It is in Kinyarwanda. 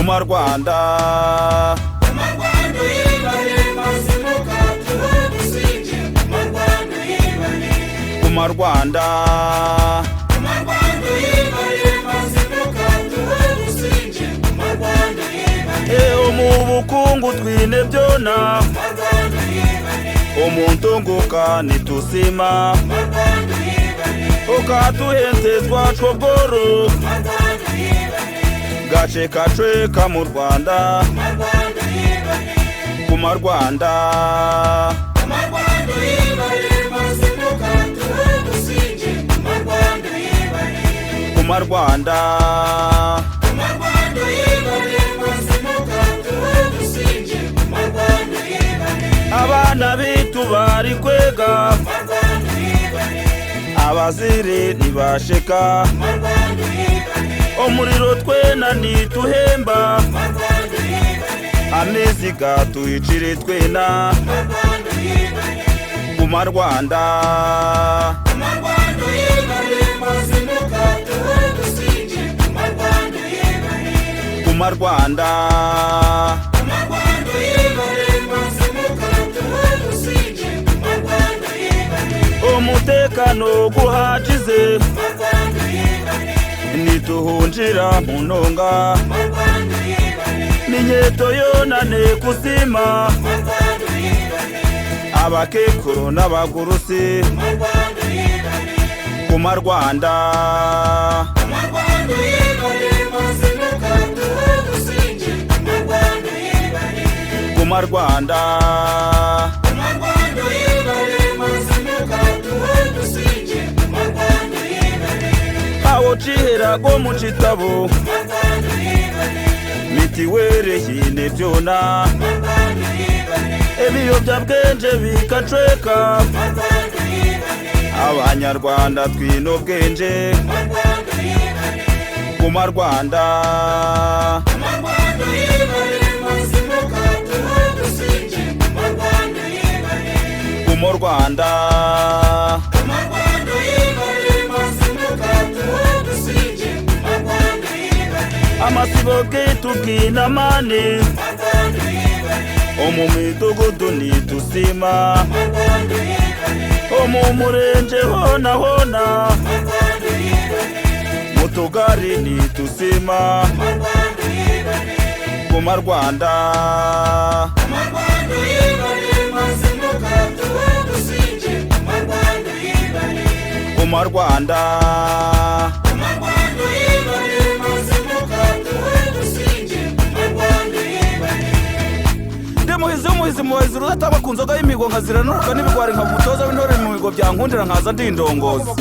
Guma Rwanda Guma Rwanda mu bukungu twine byona omuntu nguka nitusima okatuhentezwa coboro gace kacweka mu Rwanda Guma Rwanda Guma Rwanda abana bitu bari kwega abazire nibasheka omuriro twena nituhemba amezi gatuyicire twena Guma Rwanda Guma Rwanda umutekano guhacize nituhunjira mu ntonga n'inyeto yonane kusima abakekuru n'abagurusi Guma Rwanda Guma Rwanda awocihera go mu citabo mitiwere hine byona ibiyobyabwenge bikacweka abanyarwanda twino bwenge Guma Rwanda Guma Rwanda amasibo gitu bw'inamane omu midugudu nitusima omu murenge hona hona mu tugari nitusima Guma Rwanda Guma Rwanda muhizi rudataba ku nzoga y'imigo nkaziranuka n'ibigwari nka mutoza w'intore mu bigo byankundira nkaza ndindongoza